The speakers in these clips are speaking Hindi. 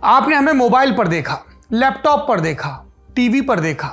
आपने हमें मोबाइल पर देखा, लैपटॉप पर देखा, टीवी पर देखा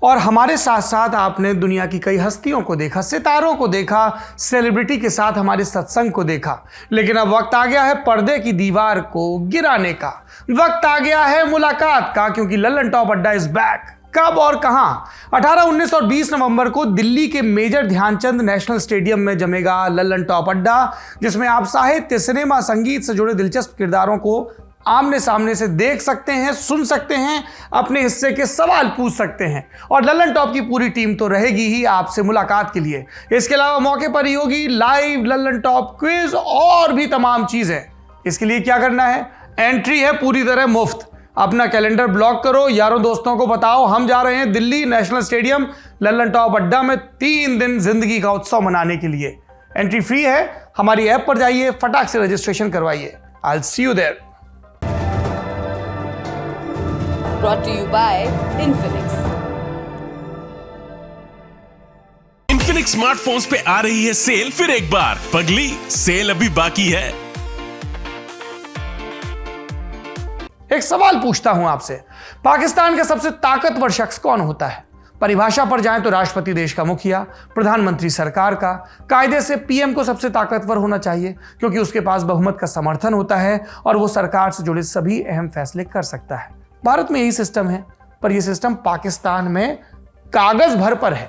और हमारे साथ साथ आपने दुनिया की कई हस्तियों को देखा, सितारों को देखा, सेलिब्रिटी के साथ हमारे सत्संग को देखा। लेकिन अब वक्त आ गया है पर्दे की दीवार को गिराने का, वक्त आ गया है मुलाकात का, क्योंकि लल्लन टॉप अड्डा इज बैक। कब और कहां? 18, 19 और 20 नवंबर को दिल्ली के मेजर ध्यानचंद नेशनल स्टेडियम में जमेगा लल्लन टॉप अड्डा, जिसमें आप साहित्य, सिनेमा, संगीत से जुड़े दिलचस्प किरदारों को आमने सामने से देख सकते हैं, सुन सकते हैं, अपने हिस्से के सवाल पूछ सकते हैं और लल्लन टॉप की पूरी टीम तो रहेगी ही आपसे मुलाकात के लिए। इसके अलावा मौके पर ही होगी लाइव लल्लन टॉप क्विज और भी तमाम चीजें। इसके लिए क्या करना है? एंट्री है पूरी तरह मुफ्त। अपना कैलेंडर ब्लॉक करो, यारों दोस्तों को बताओ, हम जा रहे हैं Delhi national stadium Lallan top अड्डा में 3 दिन जिंदगी का उत्सव मनाने के लिए। एंट्री फ्री है। हमारी ऐप पर जाइए, फटाक से रजिस्ट्रेशन करवाइए। I will see you there. Brought to you by Infinix. Infinix smartphones पे आ रही है सेल फिर एक बार। पगली, सेल अभी बाकी है। एक सवाल पूछता हूं आपसे, पाकिस्तान का सबसे ताकतवर शख्स कौन होता है? परिभाषा पर जाएं तो राष्ट्रपति देश का मुखिया, प्रधानमंत्री सरकार का। कायदे से पीएम को सबसे ताकतवर होना चाहिए, क्योंकि उसके पास बहुमत का समर्थन होता है और वो सरकार से जुड़े सभी अहम फैसले कर सकता है। भारत में यही सिस्टम है, पर यह सिस्टम पाकिस्तान में कागज भर पर है।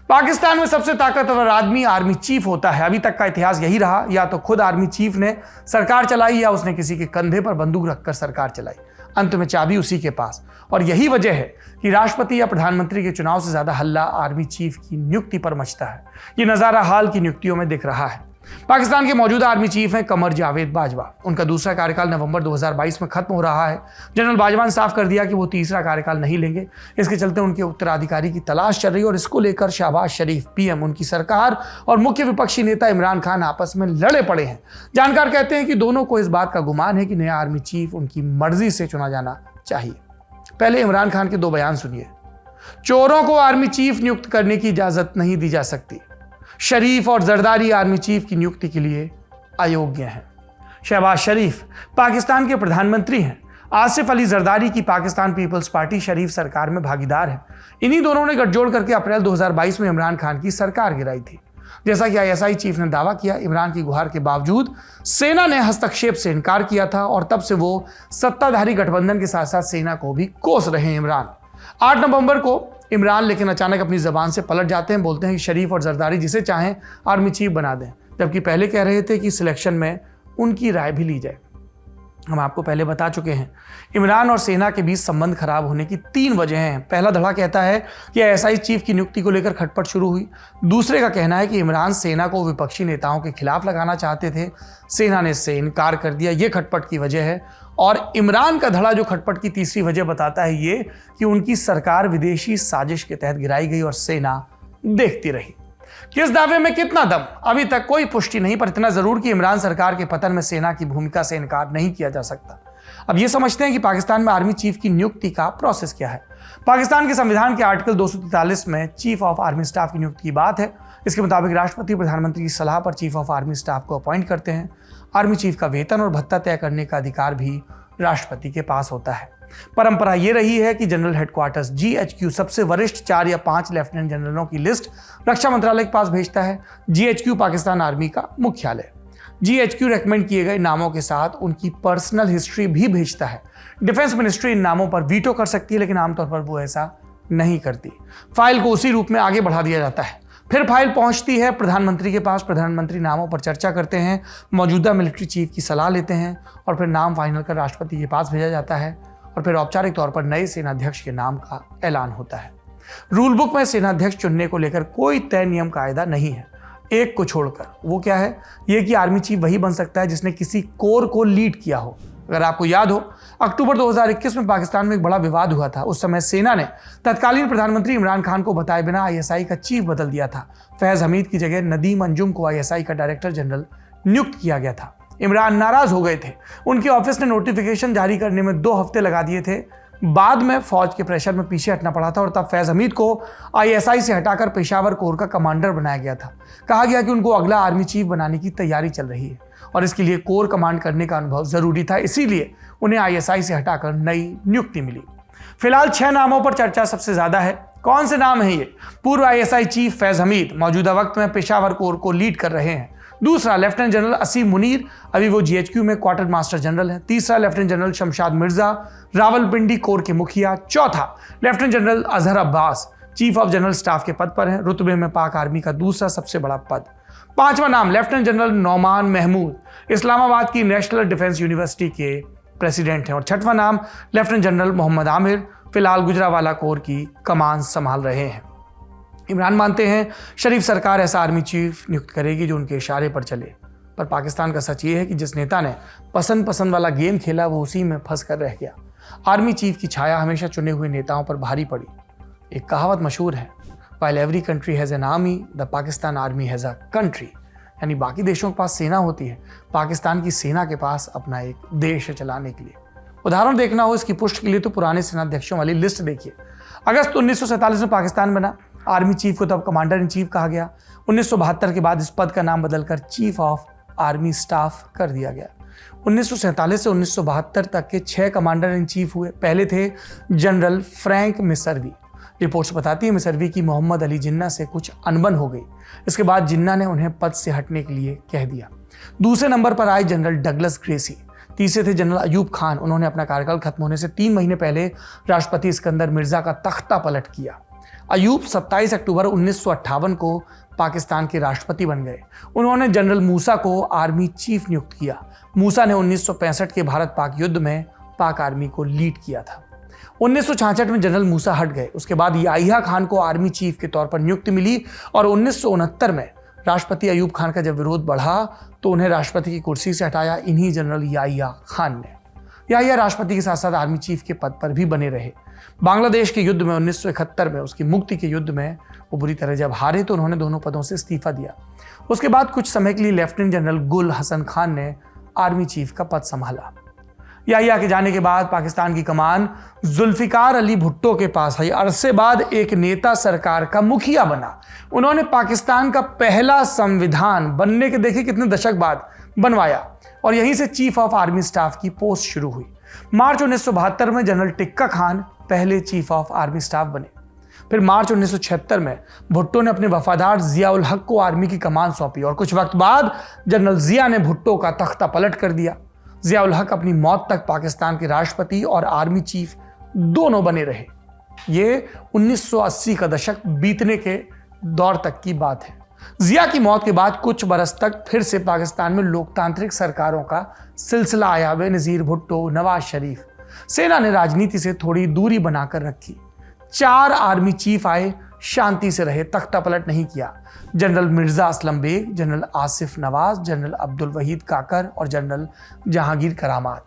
पाकिस्तान में सबसे ताकतवर आदमी आर्मी चीफ होता है। अभी तक का इतिहास यही रहा, या तो खुद आर्मी चीफ ने सरकार चलाई या उसने किसी के कंधे पर बंदूक रखकर सरकार चलाई। अंत में चाबी उसी के पास। और यही वजह है कि राष्ट्रपति या प्रधानमंत्री के चुनाव से ज्यादा हल्ला आर्मी चीफ की नियुक्ति पर मचता है। यह नजारा हाल की नियुक्तियों में दिख रहा है। पाकिस्तान के मौजूदा आर्मी चीफ हैं कमर जावेद बाजवा। उनका दूसरा कार्यकाल नवंबर 2022 में खत्म हो रहा है। जनरल बाजवा ने साफ कर दिया कि वो तीसरा कार्यकाल नहीं लेंगे। इसके चलते उनके उत्तराधिकारी की तलाश चल रही है और इसको लेकर शहबाज शरीफ, पीएम, उनकी सरकार और मुख्य विपक्षी नेता इमरान खान आपस में लड़े पड़े हैं। जानकार कहते हैं कि दोनों को इस बात का गुमान है कि नया आर्मी चीफ उनकी मर्जी से चुना जाना चाहिए। पहले इमरान खान के 2 बयान सुनिए। चोरों को आर्मी चीफ नियुक्त करने की इजाजत नहीं दी जा सकती। शरीफ और जरदारी आर्मी चीफ की नियुक्ति के लिए अयोग्य हैं। शहबाज शरीफ पाकिस्तान के प्रधानमंत्री हैं। आसिफ अली जरदारी की पाकिस्तान पीपल्स पार्टी शरीफ सरकार में भागीदार है। इन्हीं दोनों ने गठजोड़ करके अप्रैल 2022 में इमरान खान की सरकार गिराई थी। जैसा कि आईएसआई चीफ ने दावा किया, इमरान की गुहार के बावजूद सेना ने हस्तक्षेप से इनकार किया था और तब से वो सत्ताधारी गठबंधन के साथ साथ सेना को भी कोस रहे हैं इमरान। 8 नवंबर को इमरान लेकिन अचानक अपनी जबान से पलट जाते हैं, बोलते हैं कि शरीफ और जरदारी जिसे चाहें आर्मी चीफ बना दें, जबकि पहले कह रहे थे कि सिलेक्शन में उनकी राय भी ली जाए। हम आपको पहले बता चुके हैं, इमरान और सेना के बीच संबंध खराब होने की 3 वजह हैं। पहला धड़ा कहता है कि आईएसआई चीफ की नियुक्ति को लेकर खटपट शुरू हुई। दूसरे का कहना है कि इमरान सेना को विपक्षी नेताओं के खिलाफ लगाना चाहते थे, सेना ने इससे इनकार कर दिया, ये खटपट की वजह है। और इमरान का धड़ा जो खटपट की तीसरी वजह बताता है ये कि उनकी सरकार विदेशी साजिश के तहत गिराई गई और सेना देखती रही। किस दावे में कितना दम, अभी तक कोई पुष्टि नहीं, पर इतना जरूर कि इमरान सरकार के पतन में सेना की भूमिका से इनकार नहीं किया जा सकता। अब ये समझते हैं कि पाकिस्तान में आर्मी चीफ की नियुक्ति का प्रोसेस क्या है। पाकिस्तान के संविधान के आर्टिकल 243 में चीफ ऑफ आर्मी स्टाफ की नियुक्ति की बात है। इसके मुताबिक राष्ट्रपति प्रधानमंत्री की सलाह पर चीफ ऑफ आर्मी स्टाफ को अपॉइंट करते हैं। आर्मी चीफ का वेतन और भत्ता तय करने का अधिकार भी राष्ट्रपति के पास होता है। परंपरा यह रही है कि जनरल हेडक्वार्टर्स GHQ सबसे वरिष्ठ 4 या 5 लेफ्टिनेंट जनरलों की लिस्ट रक्षा मंत्रालय के पास भेजता है। GHQ पाकिस्तान आर्मी का मुख्यालय। GHQ रेकमेंड किए गए नामों के साथ उनकी पर्सनल हिस्ट्री भी भेजता है। डिफेंस मिनिस्ट्री इन नामों पर वीटो कर सकती है, लेकिन आमतौर पर वो ऐसा नहीं करती। फाइल को उसी रूप में आगे बढ़ा दिया जाता है। फिर फाइल पहुंचती है प्रधानमंत्री के पास। प्रधानमंत्री नामों पर चर्चा करते हैं, मौजूदा मिलिट्री चीफ की सलाह लेते हैं और फिर नाम फाइनल कर राष्ट्रपति के पास भेजा जाता है और फिर औपचारिक तौर पर नए सेनाध्यक्ष के नाम का ऐलान होता है। रूल बुक में सेनाध्यक्ष चुनने को लेकर कोई तय नियम कायदा नहीं है, एक को छोड़कर। वो क्या है? ये कि आर्मी चीफ वही बन सकता है जिसने किसी कोर को लीड किया हो। अगर आपको याद हो, अक्टूबर 2021 में पाकिस्तान में एक बड़ा विवाद हुआ था। उस समय सेना ने तत्कालीन प्रधानमंत्री इमरान खान को बताए बिना आईएसआई का चीफ बदल दिया था। फैज हमीद की जगह नदीम अंजुम को आईएसआई का डायरेक्टर जनरल नियुक्त किया गया था। इमरान नाराज हो गए थे। उनके ऑफिस ने नोटिफिकेशन जारी करने में 2 हफ्ते लगा दिए थे। बाद में फौज के प्रेशर में पीछे हटना पड़ा था और तब फैज हमीद को आईएसआई से हटाकर पेशावर कोर का कमांडर बनाया गया था। कहा गया कि उनको अगला आर्मी चीफ बनाने की तैयारी चल रही है और इसके लिए कोर कमांड करने का अनुभव जरूरी था, इसीलिए उन्हें आईएसआई से हटाकर नई नियुक्ति मिली। फिलहाल 6 नामों पर चर्चा सबसे ज्यादा है। कौन से नाम हैं ये? पूर्व आईएसआई चीफ फैज हमीद मौजूदा वक्त में पेशावर कोर को लीड कर रहे हैं। दूसरा, लेफ्टिनेंट जनरल असीम मुनीर, अभी वो जीएचक्यू में क्वार्टर मास्टर जनरल है। तीसरा, lieutenant general Shamshad Mirza, Rawalpindi core के मुखिया। चौथा, lieutenant general Azhar Abbas, chief of general staff के पद पर हैं, रुतबे में पाक आर्मी का दूसरा सबसे बड़ा पद। पांचवा नाम, लेफ्टिनेंट जनरल नौमान महमूद, इस्लामाबाद की नेशनल डिफेंस यूनिवर्सिटी के प्रेसिडेंट हैं। और छठवां नाम, लेफ्टिनेंट जनरल मोहम्मद आमिर, फिलहाल गुजरावाला कोर की कमान संभाल रहे हैं। इमरान मानते हैं शरीफ सरकार ऐसा आर्मी चीफ नियुक्त करेगी जो उनके इशारे पर चले, पर पाकिस्तान का सच ये है कि जिस नेता ने पसंद वाला गेम खेला वो उसी में फंस कर रह गया। आर्मी चीफ की छाया हमेशा चुने हुए नेताओं पर भारी पड़ी। एक कहावत मशहूर है, while every country has an army, the Pakistan army has a country. यानी बाकी देशों के पास सेना होती है, पाकिस्तान की सेना के पास अपना एक देश है चलाने के लिए। उदाहरण देखना हो इसकी पुष्टि के लिए तो पुराने सेनाध्यक्षों वाली लिस्ट देखिए। अगस्त 1947 में पाकिस्तान बना, आर्मी चीफ को तब कमांडर इन चीफ कहा गया। 1972 के बाद इस पद का नाम बदलकर चीफ ऑफ आर्मी स्टाफ कर दिया गया। 1947 से 1972 तक के 6 कमांडर इन चीफ हुए। पहले थे जनरल फ्रैंक मिसरवी। रिपोर्ट्स बताती है मिसरवी की मोहम्मद अली जिन्ना से कुछ अनबन हो गई। इसके बाद जिन्ना ने उन्हें पद से हटने के लिए कह दिया। दूसरे नंबर पर आए जनरल डगलस ग्रेसी। तीसरे थे जनरल अयूब खान। उन्होंने अपना कार्यकाल खत्म होने से 3 महीने पहले राष्ट्रपति सिकंदर मिर्जा का तख्ता पलट किया। अयूब 27 अक्टूबर 1958 को पाकिस्तान के राष्ट्रपति बन गए। उन्होंने जनरल मूसा को आर्मी चीफ नियुक्त किया। मूसा ने 1965 के भारत पाक युद्ध में पाक आर्मी को लीड किया था। 1966 में जनरल मूसा हट गए। उसके बाद याहिया खान को आर्मी चीफ के तौर पर नियुक्ति मिली और 1969 में राष्ट्रपति अयूब खान का जब विरोध बढ़ा तो उन्हें राष्ट्रपति की कुर्सी से हटाया इन्हीं जनरल याहिया खान ने। याहिया राष्ट्रपति के साथ साथ आर्मी चीफ के पद पर भी बने रहे। बांग्लादेश के युद्ध में 1971 में, उसकी मुक्ति के युद्ध में वो बुरी तरह जब हारे तो उन्होंने दोनों पदों से इस्तीफा दिया। उसके बाद कुछ समय के लिए लेफ्टिनेंट जनरल गुल हसन खान ने आर्मी चीफ का पद संभाला। याहिया के जाने के बाद पाकिस्तान की कमान जुल्फिकार अली भुट्टो के पास आई। अरसे बाद एक नेता सरकार का मुखिया बना। उन्होंने पाकिस्तान का पहला संविधान बनने के देखिए कितने दशक बाद बनवाया और यहीं से चीफ ऑफ आर्मी स्टाफ की पोस्ट शुरू हुई। मार्च 1972 में जनरल टिक्का खान पहले चीफ ऑफ आर्मी स्टाफ बने। फिर मार्च 1976 में भुट्टो ने अपने वफादार जिया उल हक को आर्मी की कमान सौंपी और कुछ वक्त बाद जनरल जिया ने भुट्टो का तख्ता पलट कर दिया। जिया उल हक अपनी मौत तक पाकिस्तान के राष्ट्रपति और आर्मी चीफ दोनों बने रहे। ये 1980 का दशक बीतने के दौर तक की बात है। जिया की मौत के बाद कुछ बरस तक फिर से पाकिस्तान में लोकतांत्रिक सरकारों का सिलसिला आया। बेनजीर भुट्टो, नवाज शरीफ। सेना ने राजनीति से थोड़ी दूरी बनाकर रखी। 4 आर्मी चीफ आए, शांति से रहे, तख्ता पलट नहीं किया। General Mirza Aslam Beg, general Asif Nawaz, general Abdul Waheed Kakar और जनरल जहांगीर करामात।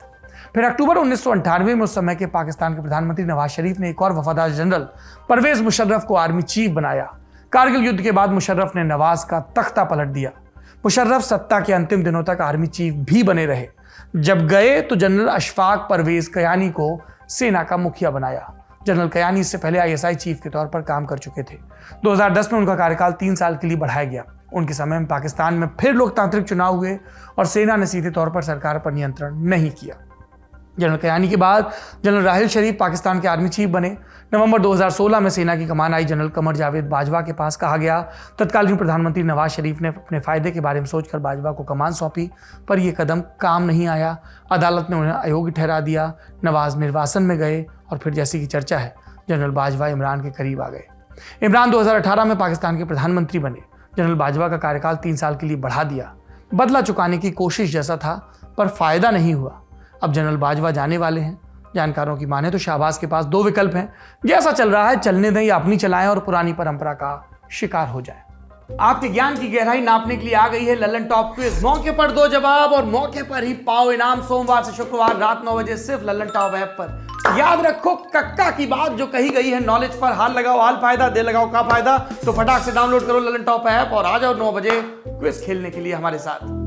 फिर अक्टूबर 1998 में उस समय के पाकिस्तान के प्रधानमंत्री नवाज शरीफ ने एक और वफादार जनरल परवेज मुशर्रफ को आर्मी चीफ बनाया। कारगिल युद्ध के बाद मुशर्रफ ने नवाज का तख्ता पलट दिया। मुशर्रफ सत्ता के अंतिम दिनों तक आर्मी चीफ भी बने रहे। जब गए तो जनरल अशफाक परवेज कयानी को सेना का मुखिया बनाया। जनरल कयानी इससे पहले आईएसआई चीफ के तौर पर काम कर चुके थे। 2010 में उनका कार्यकाल 3 साल के लिए बढ़ाया गया। उनके समय में पाकिस्तान में फिर लोकतांत्रिक चुनाव हुए और सेना ने सीधे तौर पर सरकार पर नियंत्रण नहीं किया। जनरल कयानी के बाद जनरल राहिल शरीफ पाकिस्तान के आर्मी चीफ बने। नवंबर 2016 में सेना की कमान आई जनरल कमर जावेद बाजवा के पास। कहा गया तत्कालीन प्रधानमंत्री नवाज शरीफ ने अपने फायदे के बारे में सोचकर बाजवा को कमान सौंपी, पर यह कदम काम नहीं आया। अदालत ने उन्हें अयोग्य ठहरा दिया। नवाज निर्वासन में गए और फिर जैसी की चर्चा है जनरल बाजवा इमरान के करीब आ गए। इमरान 2018 में पाकिस्तान के प्रधानमंत्री बने। जनरल बाजवा का कार्यकाल 3 साल के लिए बढ़ा दिया। बदला चुकाने की कोशिश जैसा था पर फायदा नहीं हुआ। अब जनरल बाजवा जाने वाले हैं। जानकारों की माने तो शाहबाज के पास 2 विकल्प हैं। जैसा चल रहा है चलने दें या अपनी चलाएं और पुरानी परंपरा का शिकार हो जाए। आपके ज्ञान की गहराई नापने के लिए आ गई है ललन टॉप क्विज। मौके पर 2 जवाब और मौके पर ही पाओ इनाम। सोमवार से शुक्रवार रात 9 बजे सिर्फ ललन टॉप ऐप पर। याद रखो कक्का की बात जो कही गई है नॉलेज पर हाल लगाओ हाल फायदा, दे लगाओ का फायदा। तो फटाक से डाउनलोड करो ललन टॉप ऐप और आ जाओ 9 बजे क्विज खेलने के लिए हमारे साथ।